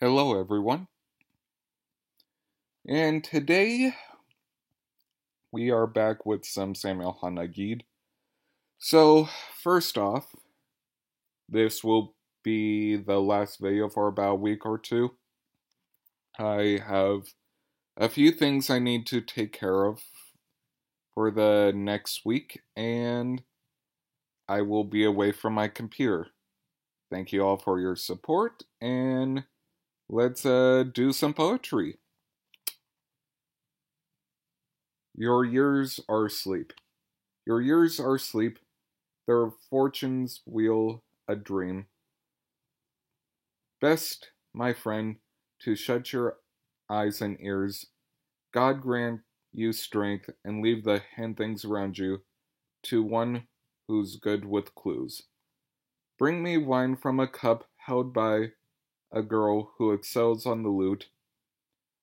Hello, everyone. And today we are back with some Samuel Hanagid. So, first off, this will be the last video for about a week or two. I have a few things I need to take care of for the next week, and I will be away from my computer. Thank you all for your support, and let's do some poetry. Your years are asleep. Your years are asleep. Their fortunes wheel a dream. Best, my friend, to shut your eyes and ears. God grant you strength and leave the hidden things around you to one who's good with clues. Bring me wine from a cup held by a girl who excels on the lute,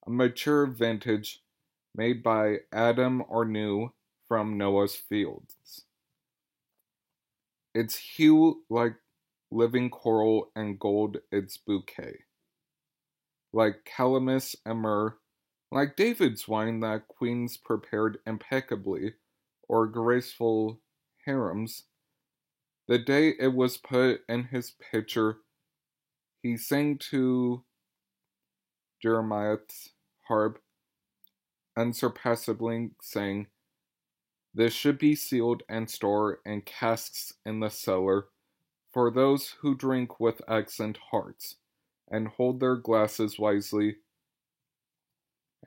a mature vintage made by Adam or new from Noah's fields. Its hue like living coral and gold its bouquet. Like calamus and myrrh, like David's wine that queens prepared impeccably, or graceful harems, the day it was put in his pitcher, he sang to Jeremiah's harp, unsurpassably saying, "This should be sealed and stored in casks in the cellar, for those who drink with excellent hearts, and hold their glasses wisely,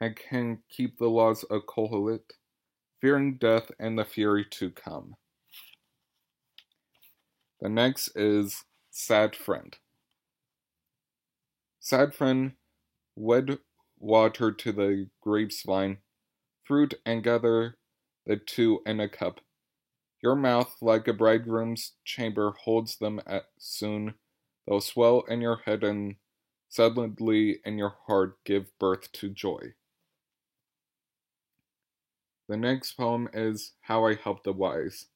and can keep the laws of Kohelet, fearing death and the fury to come." The next is Sad Friend. Sad friend, wed water to the grape's vine, fruit and gather the two in a cup. Your mouth, like a bridegroom's chamber, holds them soon. They'll swell in your head and suddenly in your heart give birth to joy. The next poem is How I Help the Wise.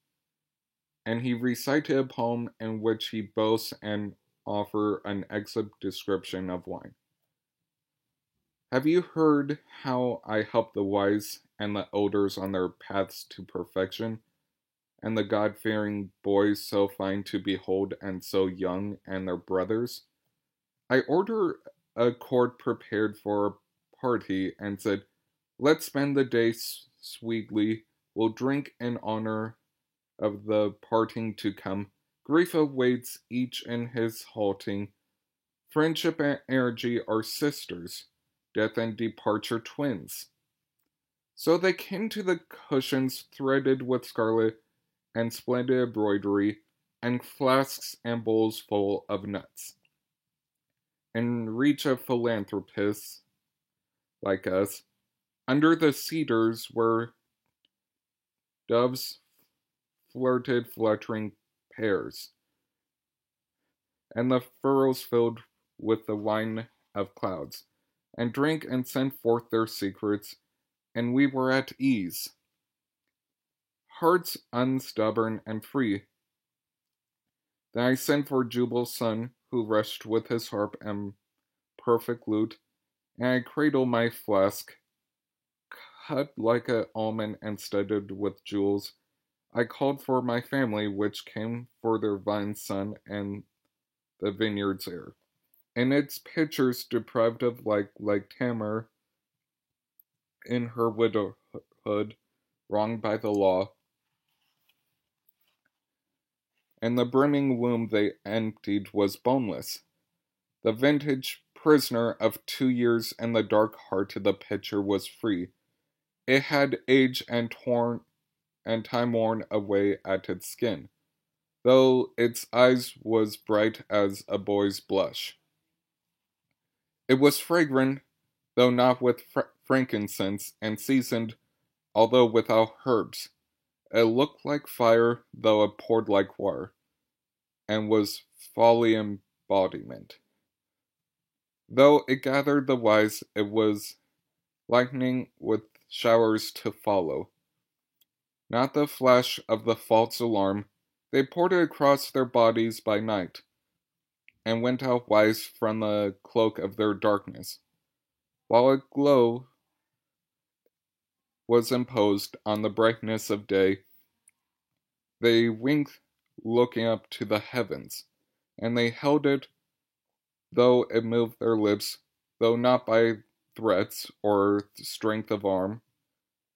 And he recited a poem in which he boasts and offers an excellent description of wine. Have you heard how I help the wise and the elders on their paths to perfection, and the God-fearing boys so fine to behold and so young and their brothers? I ordered a court prepared for a party and said, "Let's spend the day sweetly. We'll drink in honor of the parting to come. Grief awaits each in his halting. Friendship and energy are sisters. Death and departure twins." So they came to the cushions threaded with scarlet and splendid embroidery, and flasks and bowls full of nuts. In reach of philanthropists like us, under the cedars were doves flirted fluttering pairs, and the furrows filled with the wine of clouds, and drank and sent forth their secrets, and we were at ease, hearts unstubborn and free. Then I sent for Jubal's son, who rushed with his harp and perfect lute, and I cradled my flask, cut like an almond and studded with jewels. I called for my family, which came for their vine son and the vineyard's heir. In its pitchers deprived of light, like Tamar in her widowhood, wronged by the law, and the brimming womb they emptied was boneless. The vintage prisoner of 2 years in the dark heart of the pitcher was free. It had age and torn and time worn away at its skin, though its eyes was bright as a boy's blush. It was fragrant, though not with frankincense, and seasoned, although without herbs. It looked like fire, though it poured like water, and was folly embodiment. Though it gathered the wise, it was lightning with showers to follow. Not the flash of the false alarm, they poured it across their bodies by night. and went out wise from the cloak of their darkness. While a glow was imposed on the brightness of day, they winked, looking up to the heavens, and they held it, though it moved their lips, though not by threats or strength of arm.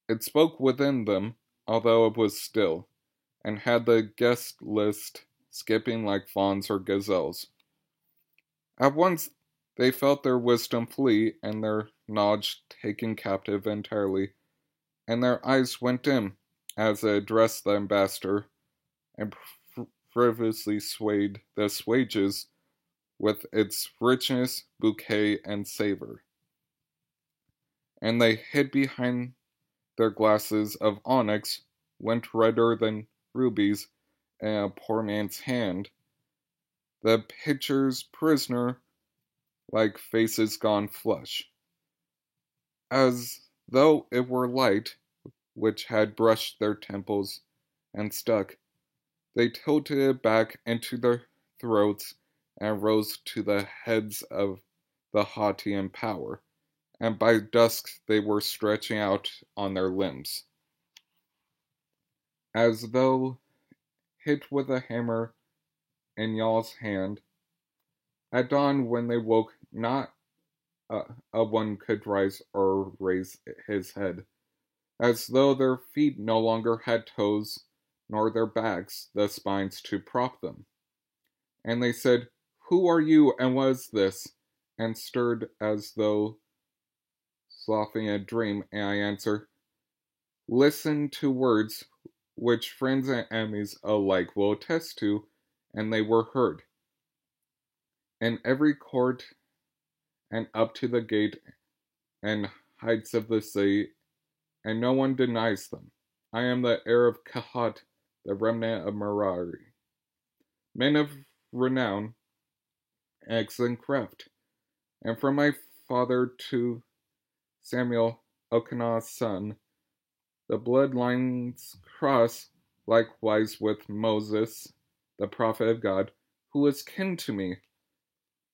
It spoke within them, although it was still, and had the guest list skipping like fawns or gazelles. At once they felt their wisdom flee, and their knowledge taken captive entirely, and their eyes went dim, as it addressed the ambassador, and frivolously swayed the swages with its richness, bouquet, and savor. And they hid behind their glasses of onyx, went redder than rubies in a poor man's hand, the pitcher's prisoner, like faces gone flush, as though it were light which had brushed their temples and stuck. They tilted it back into their throats and rose to the heads of the haughty in power, and by dusk they were stretching out on their limbs, as though hit with a hammer in Yaw's hand. At dawn, when they woke, not a one could rise or raise his head, as though their feet no longer had toes, nor their backs the spines to prop them. And they said, "Who are you, and what is this?" and stirred as though sloughing a dream, and I answer, "Listen to words which friends and enemies alike will attest to," and they were heard. In every court and up to the gate and heights of the city, and no one denies them. I am the heir of Kahat, the remnant of Merari. Men of renown, excellent craft, and from my father to Samuel, Elkanah's son, the bloodlines cross likewise with Moses, the prophet of God, who is kin to me.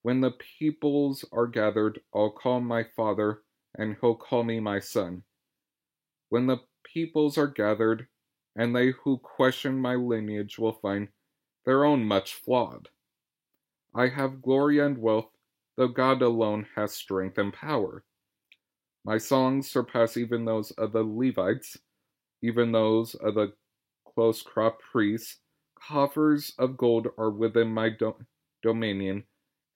When the peoples are gathered, I'll call my father, and he'll call me my son. When the peoples are gathered, and they who question my lineage will find their own much flawed. I have glory and wealth, though God alone has strength and power. My songs surpass even those of the Levites, even those of the close-cropped priests. Coffers of gold are within my dominion,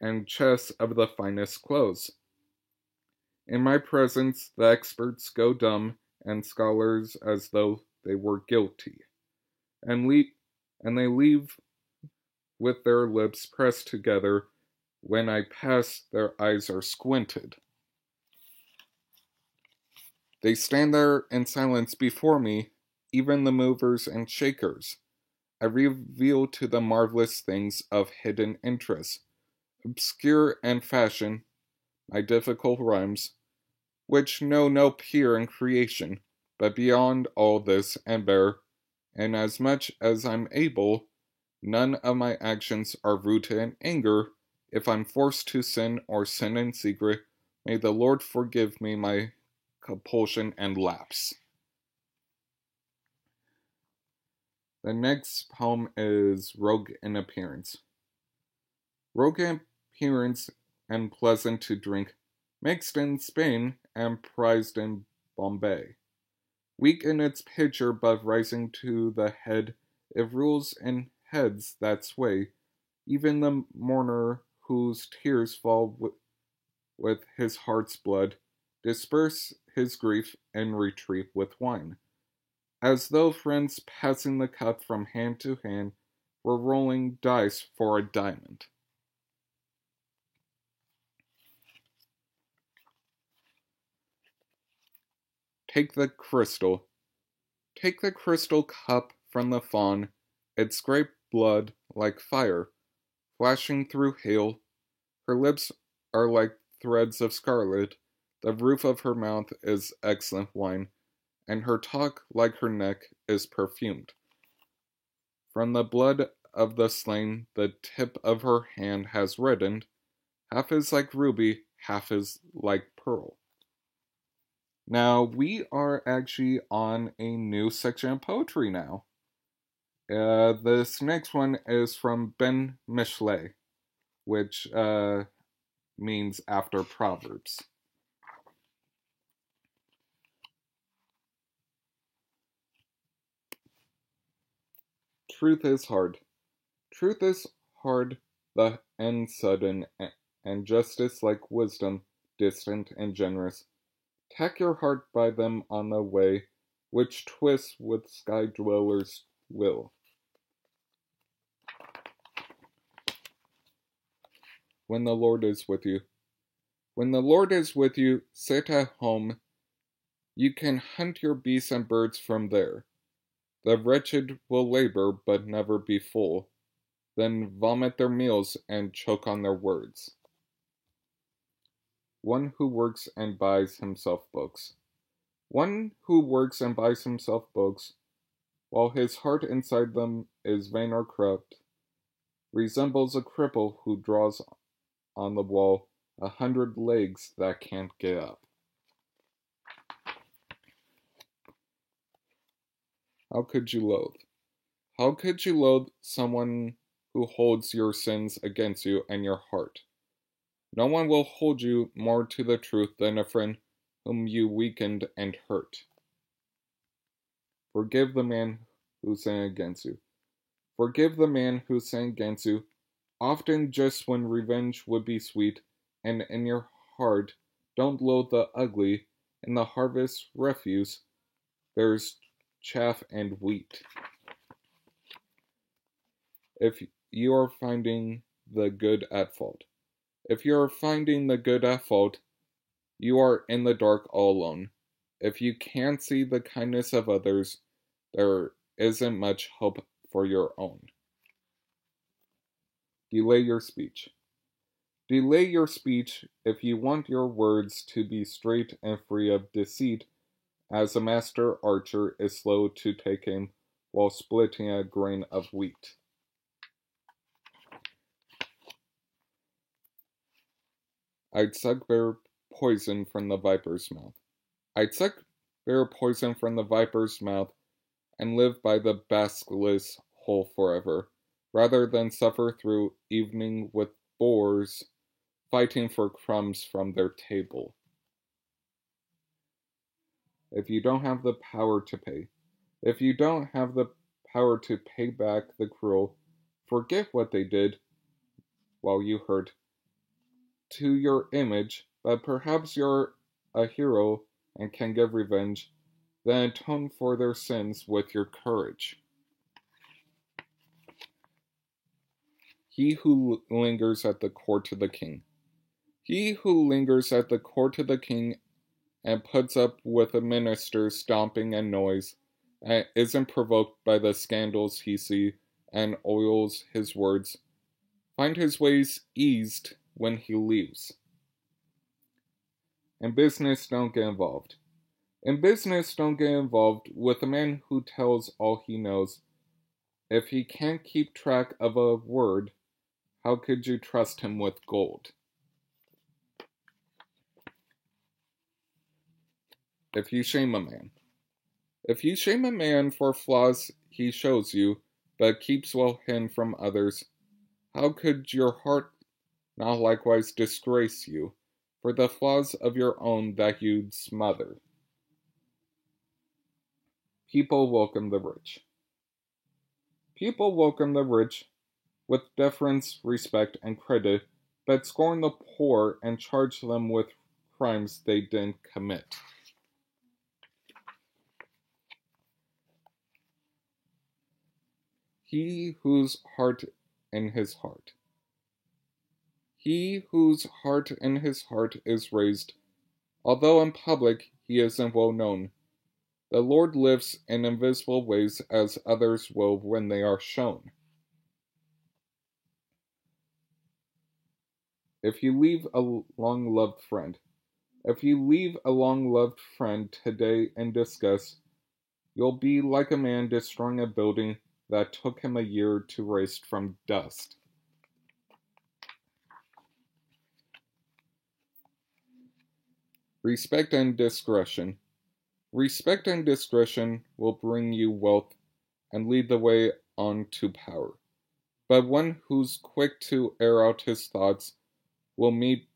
and chests of the finest clothes. In my presence the experts go dumb, and scholars as though they were guilty, and they leave with their lips pressed together. When I pass, their eyes are squinted. They stand there in silence before me, even the movers and shakers. I reveal to them marvelous things of hidden interest, obscure and fashion, my difficult rhymes, which know no peer in creation, but beyond all this and bear, and as much as I'm able, none of my actions are rooted in anger. If I'm forced to sin or sin in secret, may the Lord forgive me my compulsion and lapse. The next poem is Rogue in Appearance. Rogue in appearance and pleasant to drink, mixed in Spain and prized in Bombay. Weak in its pitcher, but rising to the head, it rules in heads that sway. Even the mourner whose tears fall with his heart's blood, disperse his grief and retreat with wine, as though friends passing the cup from hand to hand were rolling dice for a diamond. Take the crystal. Take the crystal cup from the fawn, it scraped blood like fire, flashing through hail. Her lips are like threads of scarlet, the roof of her mouth is excellent wine, and her talk, like her neck, is perfumed. From the blood of the slain the tip of her hand has reddened, half is like ruby, half is like pearl. Now, we are actually on a new section of poetry now. This next one is from Ben Michelet, which means after Proverbs. Truth is hard. Truth is hard and sudden, and justice like wisdom, distant and generous. Tack your heart by them on the way, which twists with sky dwellers' will. When the Lord is with you. When the Lord is with you, sit at home. You can hunt your beasts and birds from there. The wretched will labor, but never be full, then vomit their meals and choke on their words. One who works and buys himself books. One who works and buys himself books, while his heart inside them is vain or corrupt, resembles a cripple who draws on the wall 100 legs that can't get up. How could you loathe? How could you loathe someone who holds your sins against you and your heart? No one will hold you more to the truth than a friend whom you weakened and hurt. Forgive the man who sinned against you. Forgive the man who sinned against you, often just when revenge would be sweet, and in your heart don't loathe the ugly. In the harvest refuse there's chaff and wheat. If you are finding the good at fault. If you are finding the good at fault, you are in the dark all alone. If you can't see the kindness of others, there isn't much hope for your own. Delay your speech. Delay your speech if you want your words to be straight and free of deceit, as a master archer is slow to take aim while splitting a grain of wheat. I'd suck bear poison from the viper's mouth. I'd suck bear poison from the viper's mouth and live by the basilisk's hole forever, rather than suffer through evening with boars fighting for crumbs from their table. If you don't have the power to pay, if you don't have the power to pay back the cruel, forget what they did while you hurt to your image, but perhaps you're a hero and can give revenge, then atone for their sins with your courage. He who lingers at the court of the king. He who lingers at the court of the king and puts up with a minister's stomping and noise, and isn't provoked by the scandals he sees, and oils his words, find his ways eased when he leaves. In business, don't get involved. In business, don't get involved with a man who tells all he knows. If he can't keep track of a word, how could you trust him with gold? If you shame a man. If you shame a man for flaws he shows you, but keeps well hidden from others, how could your heart not likewise disgrace you for the flaws of your own that you'd smother? People welcome the rich. People welcome the rich with deference, respect, and credit, but scorn the poor and charge them with crimes they didn't commit. He whose heart in his heart. He whose heart in his heart is raised, although in public he isn't well known. The Lord lives in invisible ways as others will when they are shown. If you leave a long-loved friend, if you leave a long-loved friend today in disgust, you'll be like a man destroying a building that took him a year to raise from dust. Respect and discretion. Respect and discretion will bring you wealth and lead the way on to power. But one who's quick to air out his thoughts will meet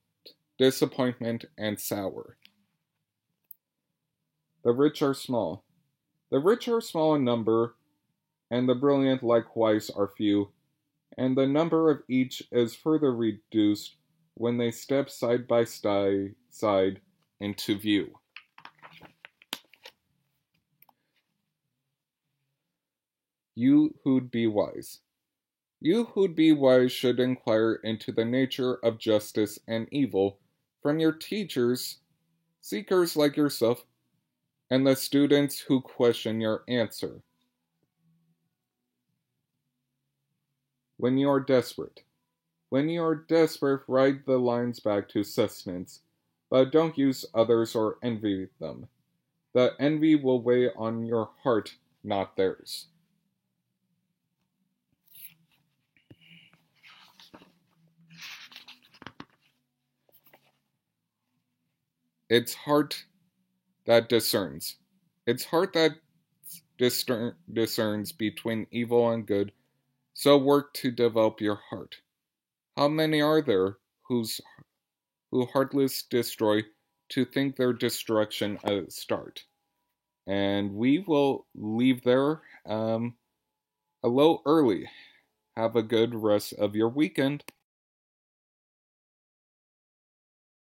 disappointment and sour. The rich are small. The rich are small in number, and the brilliant likewise are few, and the number of each is further reduced when they step side by side into view. You who'd be wise. You who'd be wise should inquire into the nature of justice and evil from your teachers, seekers like yourself, and the students who question your answer. When you are desperate. When you are desperate, write the lines back to sustenance, but don't use others or envy them. The envy will weigh on your heart, not theirs. It's heart that discerns. It's heart that discerns between evil and good, so work to develop your heart. How many are there who heartless destroy to think their destruction a start? And we will leave there a little early. Have a good rest of your weekend.